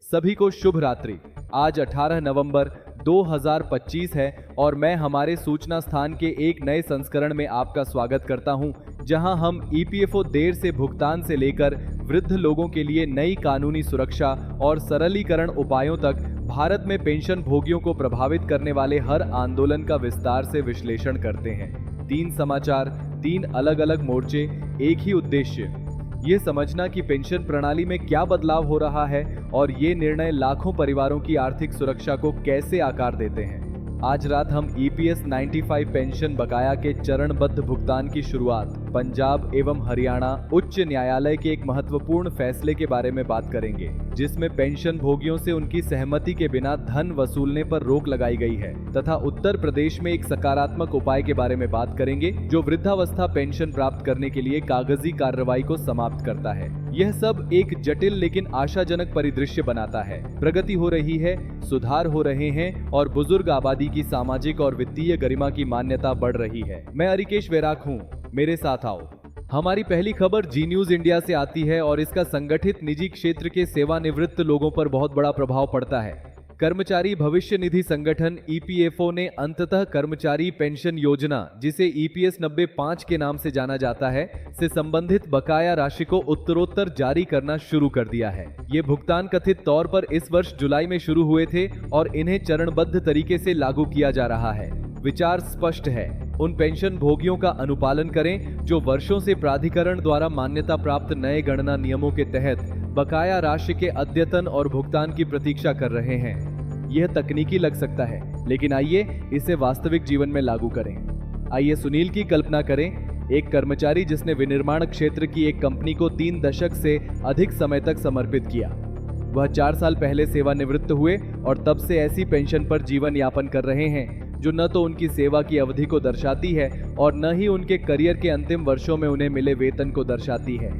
सभी को शुभ रात्रि। आज 18 नवंबर 2025 है और मैं हमारे सूचना स्थान के एक नए संस्करण में आपका स्वागत करता हूं, जहां हम ईपीएफओ देर से भुगतान से लेकर वृद्ध लोगों के लिए नई कानूनी सुरक्षा और सरलीकरण उपायों तक भारत में पेंशन भोगियों को प्रभावित करने वाले हर आंदोलन का विस्तार से विश्लेषण करते हैं। 3 समाचार, 3 अलग अलग मोर्चे, एक ही उद्देश्य, ये समझना कि पेंशन प्रणाली में क्या बदलाव हो रहा है और ये निर्णय लाखों परिवारों की आर्थिक सुरक्षा को कैसे आकार देते हैं। आज रात हम ईपीएस 95 पेंशन बकाया के चरणबद्ध भुगतान की शुरुआत पंजाब एवं हरियाणा उच्च न्यायालय के एक महत्वपूर्ण फैसले के बारे में बात करेंगे, जिसमें पेंशन भोगियों से उनकी सहमति के बिना धन वसूलने पर रोक लगाई गई है, तथा उत्तर प्रदेश में एक सकारात्मक उपाय के बारे में बात करेंगे जो वृद्धावस्था पेंशन प्राप्त करने के लिए कागजी कार्रवाई को समाप्त करता है। यह सब एक जटिल लेकिन आशाजनक परिदृश्य बनाता है। प्रगति हो रही है, सुधार हो रहे हैं और बुजुर्ग आबादी की सामाजिक और वित्तीय गरिमा की मान्यता बढ़ रही है। मैं अरिकेश वैराग हूँ, मेरे साथ आओ। हमारी पहली खबर जी न्यूज इंडिया से आती है और इसका संगठित निजी क्षेत्र के सेवानिवृत्त लोगों पर बहुत बड़ा प्रभाव पड़ता है। कर्मचारी भविष्य निधि संगठन ईपीएफओ ने अंततः कर्मचारी पेंशन योजना, जिसे ईपीएस 95 के नाम से जाना जाता है, से संबंधित बकाया राशि को उत्तरोत्तर जारी करना शुरू कर दिया है। ये भुगतान कथित तौर पर इस वर्ष जुलाई में शुरू हुए थे और इन्हें चरणबद्ध तरीके से लागू किया जा रहा है। विचार स्पष्ट है, उन पेंशन भोगियों का अनुपालन करें जो वर्षों से प्राधिकरण द्वारा मान्यता प्राप्त नए गणना नियमों के तहत बकाया राशि के अद्यतन और भुगतान की प्रतीक्षा कर रहे हैं। यह तकनीकी लग सकता है, लेकिन आइए इसे वास्तविक जीवन में लागू करें। आइए सुनील की कल्पना करें, एक कर्मचारी जिसने विनिर्माण क्षेत्र की एक कंपनी को 3 दशक से अधिक समय तक समर्पित किया। वह 4 साल पहले सेवानिवृत्त हुए और तब से ऐसी पेंशन पर जीवन यापन कर रहे हैं जो न तो उनकी सेवा की अवधि को दर्शाती है और न ही उनके करियर के अंतिम वर्षों में उन्हें मिले वेतन को दर्शाती है।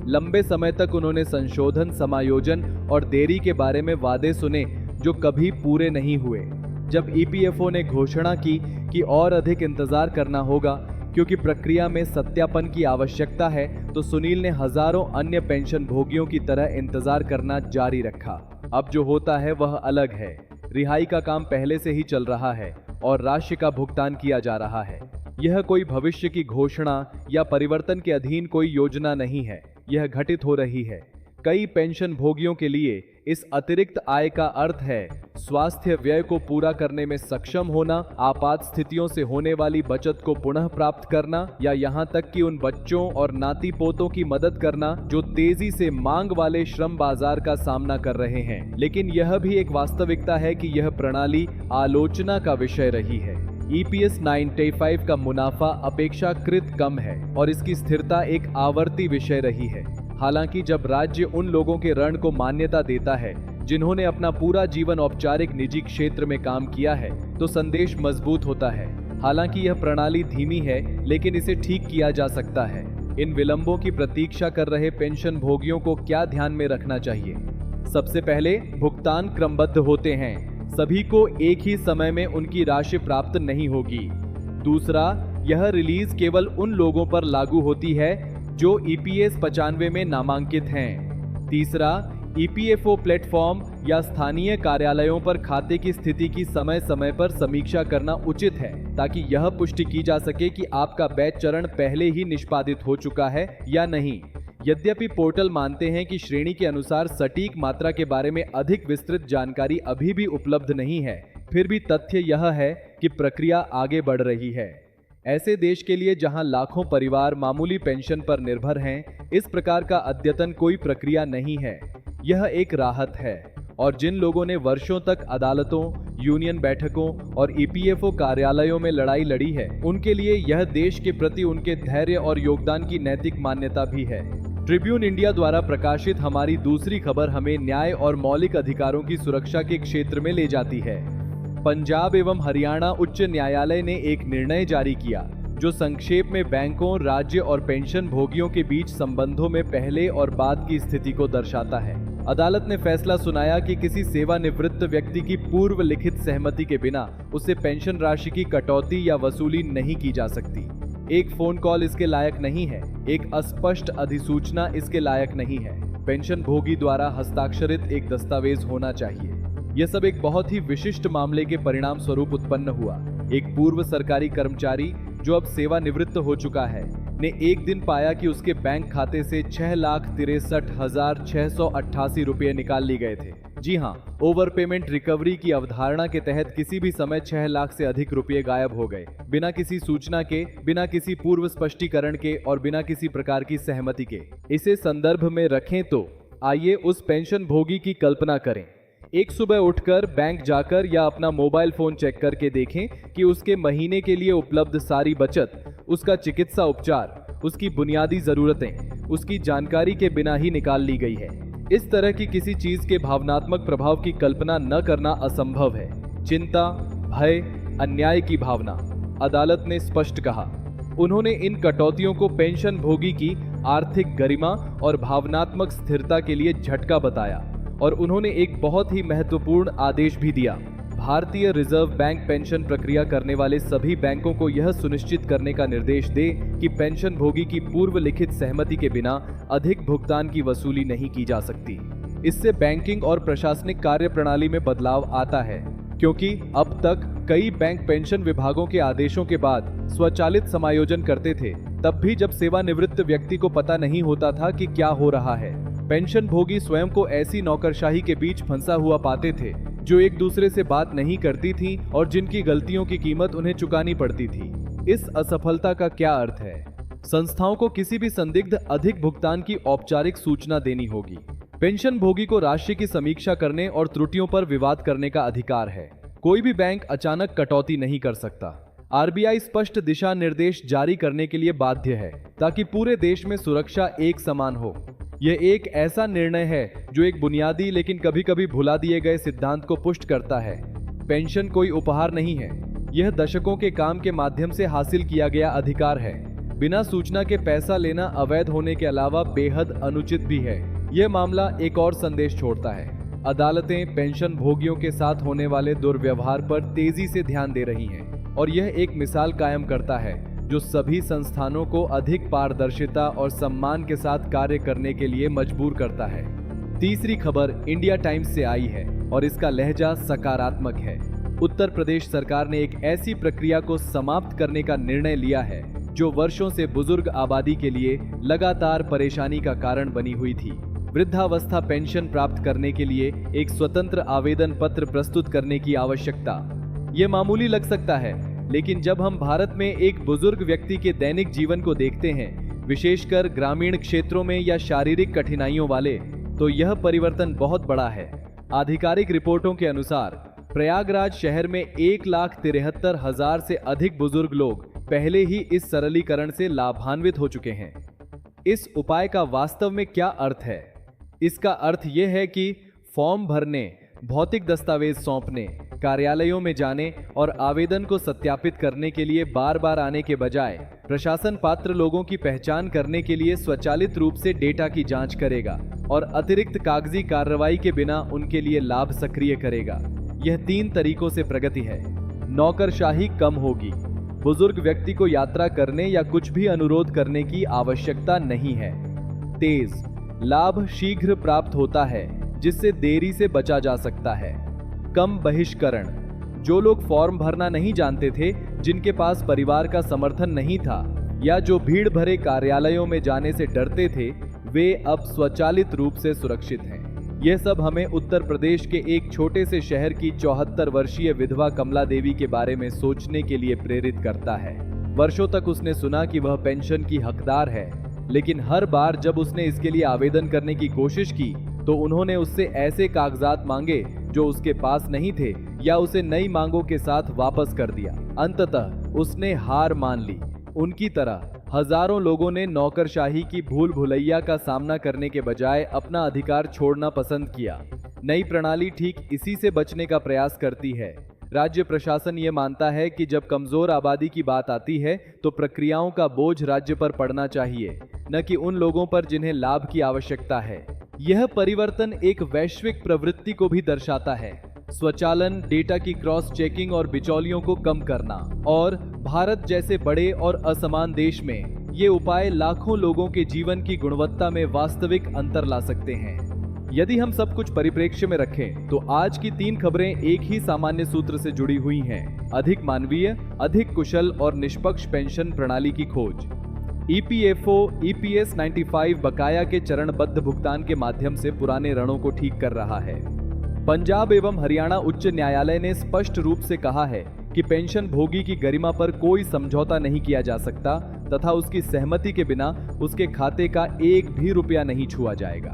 लंबे समय तक उन्होंने संशोधन, समायोजन और देरी के बारे में वादे सुने जो कभी पूरे नहीं हुए। जब ईपीएफओ ने घोषणा की कि और अधिक इंतजार करना होगा क्योंकि प्रक्रिया में सत्यापन की आवश्यकता है, तो सुनील ने हजारों अन्य पेंशन भोगियों की तरह इंतजार करना जारी रखा। अब जो होता है वह अलग है। रिहाई का काम पहले से ही चल रहा है और राशि का भुगतान किया जा रहा है। यह कोई भविष्य की घोषणा या परिवर्तन के अधीन कोई योजना नहीं है, यह घटित हो रही है। कई पेंशन भोगियों के लिए इस अतिरिक्त आय का अर्थ है स्वास्थ्य व्यय को पूरा करने में सक्षम होना, आपात स्थितियों से होने वाली बचत को पुनः प्राप्त करना, या यहाँ तक कि उन बच्चों और नाती पोतों की मदद करना जो तेजी से मांग वाले श्रम बाजार का सामना कर रहे हैं। लेकिन यह भी एक वास्तविकता है कि यह प्रणाली आलोचना का विषय रही है। ईपीएस 95 का मुनाफा अपेक्षाकृत कम है और इसकी स्थिरता एक आवर्ती विषय रही है। हालांकि जब राज्य उन लोगों के ऋण को मान्यता देता है जिन्होंने अपना पूरा जीवन औपचारिक निजी क्षेत्र में काम किया है, तो संदेश मजबूत होता है। हालांकि यह प्रणाली धीमी है, लेकिन इसे ठीक किया जा सकता है। इन विलंबों की प्रतीक्षा कर रहे पेंशन भोगियों को क्या ध्यान में रखना चाहिए? सबसे पहले, भुगतान क्रमबद्ध होते हैं। सभी को एक ही समय में उनकी राशि प्राप्त नहीं होगी। दूसरा, यह रिलीज केवल उन लोगों पर लागू होती है जो ईपीएस 95 में नामांकित हैं। तीसरा, ईपीएफओ प्लेटफॉर्म या स्थानीय कार्यालयों पर खाते की स्थिति की समय समय पर समीक्षा करना उचित है, ताकि यह पुष्टि की जा सके कि आपका बैच चरण पहले ही निष्पादित हो चुका है या नहीं। यद्यपि पोर्टल मानते हैं कि श्रेणी के अनुसार सटीक मात्रा के बारे में अधिक विस्तृत जानकारी अभी भी उपलब्ध नहीं है, फिर भी तथ्य यह है कि प्रक्रिया आगे बढ़ रही है। ऐसे देश के लिए जहां लाखों परिवार मामूली पेंशन पर निर्भर हैं, इस प्रकार का अद्यतन कोई प्रक्रिया नहीं है। यह एक राहत है और जिन लोगों ने वर्षों तक अदालतों, यूनियन बैठकों और ईपीएफओ कार्यालयों में लड़ाई लड़ी है, उनके लिए यह देश के प्रति उनके धैर्य और योगदान की नैतिक मान्यता भी है। ट्रिब्यून इंडिया द्वारा प्रकाशित हमारी दूसरी खबर हमें न्याय और मौलिक अधिकारों की सुरक्षा के क्षेत्र में ले जाती है। पंजाब एवं हरियाणा उच्च न्यायालय ने एक निर्णय जारी किया जो संक्षेप में बैंकों, राज्य और पेंशन भोगियों के बीच संबंधों में पहले और बाद की स्थिति को दर्शाता है। अदालत ने फैसला सुनाया कि किसी सेवानिवृत्त व्यक्ति की पूर्व लिखित सहमति के बिना उसे पेंशन राशि की कटौती या वसूली नहीं की जा सकती। एक फोन कॉल इसके लायक नहीं है, एक अस्पष्ट अधिसूचना इसके लायक नहीं है। पेंशन भोगी द्वारा हस्ताक्षरित एक दस्तावेज होना चाहिए। यह सब एक बहुत ही विशिष्ट मामले के परिणाम स्वरूप उत्पन्न हुआ। एक पूर्व सरकारी कर्मचारी जो अब सेवानिवृत्त हो चुका है ने एक दिन पाया कि उसके बैंक खाते से 6,63,688 रुपये निकाल लिए गए थे। जी हाँ, ओवर पेमेंट रिकवरी की अवधारणा के तहत किसी भी समय 6 लाख से अधिक रुपये गायब हो गए, बिना किसी सूचना के, बिना किसी पूर्व स्पष्टीकरण के और बिना किसी प्रकार की सहमति के। इसे संदर्भ में रखें तो आइए उस पेंशन भोगी की कल्पना करें। एक सुबह उठकर बैंक जाकर या अपना मोबाइल फोन चेक करके देखें कि उसके महीने के लिए उपलब्ध सारी बचत, उसका चिकित्सा उपचार, उसकी बुनियादी जरूरतें उसकी जानकारी के बिना ही निकाल ली गई है। इस तरह की किसी चीज के भावनात्मक प्रभाव की कल्पना न करना असंभव है। चिंता, भय, अन्याय की भावना, अदालत ने स्पष्ट कहा। उन्होंने इन कटौतियों को पेंशन भोगी की आर्थिक गरिमा और भावनात्मक स्थिरता के लिए झटका बताया और उन्होंने एक बहुत ही महत्वपूर्ण आदेश भी दिया। भारतीय रिजर्व बैंक पेंशन प्रक्रिया करने वाले सभी बैंकों को यह सुनिश्चित करने का निर्देश दे कि पेंशन भोगी की पूर्व लिखित सहमति के बिना अधिक भुगतान की वसूली नहीं की जा सकती। इससे बैंकिंग और प्रशासनिक कार्य प्रणाली में बदलाव आता है, क्योंकि अब तक कई बैंक पेंशन विभागों के आदेशों के बाद स्वचालित समायोजन करते थे, तब भी जब सेवानिवृत्त व्यक्ति को पता नहीं होता था कि क्या हो रहा है। पेंशन भोगी स्वयं को ऐसी नौकरशाही के बीच फंसा हुआ पाते थे जो एक दूसरे से बात नहीं करती थी और जिनकी गलतियों की कीमत उन्हें चुकानी पड़ती थी। इस असफलता का क्या अर्थ है? संस्थाओं को किसी भी संदिग्ध अधिक भुगतान की औपचारिक सूचना देनी होगी। पेंशन भोगी को राशि की समीक्षा करने और त्रुटियों पर विवाद करने का अधिकार है। कोई भी बैंक अचानक कटौती नहीं कर सकता। आरबीआई स्पष्ट दिशा निर्देश जारी करने के लिए बाध्य है ताकि पूरे देश में सुरक्षा एक समान हो। यह एक ऐसा निर्णय है जो एक बुनियादी लेकिन कभी कभी भुला दिए गए सिद्धांत को पुष्ट करता है। पेंशन कोई उपहार नहीं है, यह दशकों के काम के माध्यम से हासिल किया गया अधिकार है। बिना सूचना के पैसा लेना अवैध होने के अलावा बेहद अनुचित भी है। यह मामला एक और संदेश छोड़ता है। अदालतें पेंशन भोगियों के साथ होने वाले दुर्व्यवहार पर तेजी से ध्यान दे रही हैं और यह एक मिसाल कायम करता है जो सभी संस्थानों को अधिक पारदर्शिता और सम्मान के साथ कार्य करने के लिए मजबूर करता है। तीसरी खबर इंडिया टाइम्स से आई है और इसका लहजा सकारात्मक है। उत्तर प्रदेश सरकार ने एक ऐसी प्रक्रिया को समाप्त करने का निर्णय लिया है जो वर्षों से बुजुर्ग आबादी के लिए लगातार परेशानी का कारण बनी हुई थी। वृद्धावस्था पेंशन प्राप्त करने के लिए एक स्वतंत्र आवेदन पत्र प्रस्तुत करने की आवश्यकता। ये मामूली लग सकता है, लेकिन जब हम भारत में एक बुजुर्ग व्यक्ति के दैनिक जीवन को देखते हैं, विशेषकर ग्रामीण क्षेत्रों में या शारीरिक कठिनाइयों वाले, तो यह परिवर्तन बहुत बड़ा है। आधिकारिक रिपोर्टों के अनुसार प्रयागराज शहर में 1,73,000 से अधिक बुजुर्ग लोग पहले ही इस सरलीकरण से लाभान्वित हो चुके हैं। इस उपाय का वास्तव में क्या अर्थ है? इसका अर्थ यह है कि फॉर्म भरने, भौतिक दस्तावेज सौंपने, कार्यालयों में जाने और आवेदन को सत्यापित करने के लिए बार बार आने के बजाय प्रशासन पात्र लोगों की पहचान करने के लिए स्वचालित रूप से डेटा की जांच करेगा और अतिरिक्त कागजी कार्रवाई के बिना उनके लिए लाभ सक्रिय करेगा। यह 3 तरीकों से प्रगति है। नौकरशाही कम होगी। बुजुर्ग व्यक्ति को यात्रा करने या कुछ भी अनुरोध करने की आवश्यकता नहीं है। तेज लाभ शीघ्र प्राप्त होता है, जिससे देरी से बचा जा सकता है। कम बहिष्करण, जो लोग फॉर्म भरना नहीं जानते थे, जिनके पास परिवार का समर्थन नहीं था या जो भीड़ भरे कार्यालयों में जाने से डरते थे, वे अब स्वचालित रूप से सुरक्षित हैं। यह सब हमें उत्तर प्रदेश के एक छोटे से शहर की 74 वर्षीय विधवा कमला देवी के बारे में सोचने के लिए प्रेरित करता है। वर्षों तक उसने सुना कि वह पेंशन की हकदार है, लेकिन हर बार जब उसने इसके लिए आवेदन करने की कोशिश की तो उन्होंने उससे ऐसे कागजात मांगे जो उसके पास नहीं थे या उसे नई मांगों के साथ वापस कर दिया। अंततः उसने हार मान ली। उनकी तरह हजारों लोगों ने नौकरशाही की भूल भुलैया का सामना करने के बजाय अपना अधिकार छोड़ना पसंद किया। नई प्रणाली ठीक इसी से बचने का प्रयास करती है। राज्य प्रशासन ये मानता है कि जब कमजोर आबादी की बात आती है तो प्रक्रियाओं का बोझ राज्य पर पड़ना चाहिए, न कि उन लोगों पर जिन्हें लाभ की आवश्यकता है। यह परिवर्तन एक वैश्विक प्रवृत्ति को भी दर्शाता है। स्वचालन, डेटा की क्रॉस चेकिंग और बिचौलियों को कम करना। और भारत जैसे बड़े और असमान देश में ये उपाय लाखों लोगों के जीवन की गुणवत्ता में वास्तविक अंतर ला सकते हैं। यदि हम सब कुछ परिप्रेक्ष्य में रखें तो आज की 3 खबरें एक ही सामान्य सूत्र से जुड़ी हुई हैं। अधिक मानवीय, अधिक कुशल और निष्पक्ष पेंशन प्रणाली की खोज। ईपीएफओ ईपीएस 95 बकाया के चरणबद्ध भुगतान के माध्यम से पुराने ऋणों को ठीक कर रहा है। पंजाब एवं हरियाणा उच्च न्यायालय ने स्पष्ट रूप से कहा है कि पेंशन भोगी की गरिमा पर कोई समझौता नहीं किया जा सकता तथा उसकी सहमति के बिना उसके खाते का एक भी रुपया नहीं छुआ जाएगा।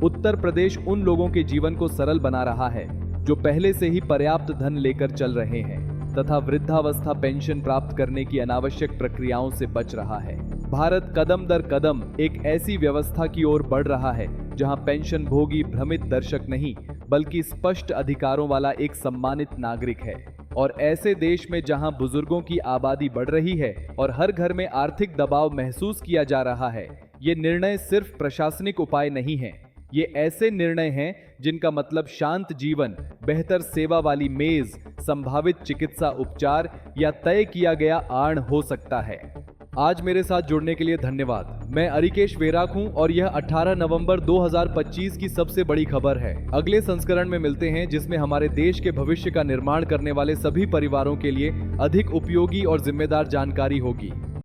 उत्तर प्रदेश उन लोगों के जीवन को सरल बना रहा है जो पहले से ही पर्याप्त धन लेकर चल रहे हैं तथा वृद्धावस्था पेंशन प्राप्त करने की अनावश्यक प्रक्रियाओं से बच रहा है। भारत कदम दर कदम एक ऐसी व्यवस्था की ओर बढ़ रहा है जहां पेंशन भोगी भ्रमित दर्शक नहीं बल्कि स्पष्ट अधिकारों वाला एक सम्मानित नागरिक है। और ऐसे देश में जहां बुजुर्गों की आबादी बढ़ रही है और हर घर में आर्थिक दबाव महसूस किया जा रहा है, ये निर्णय सिर्फ प्रशासनिक उपाय नहीं है। ये ऐसे निर्णय हैं जिनका मतलब शांत जीवन, बेहतर सेवा वाली मेज, संभावित चिकित्सा उपचार या तय किया गया आण हो सकता है। आज मेरे साथ जुड़ने के लिए धन्यवाद। मैं अरिकेश वेराक हूं और यह 18 नवंबर 2025 की सबसे बड़ी खबर है। अगले संस्करण में मिलते हैं जिसमें हमारे देश के भविष्य का निर्माण करने वाले सभी परिवारों के लिए अधिक उपयोगी और जिम्मेदार जानकारी होगी।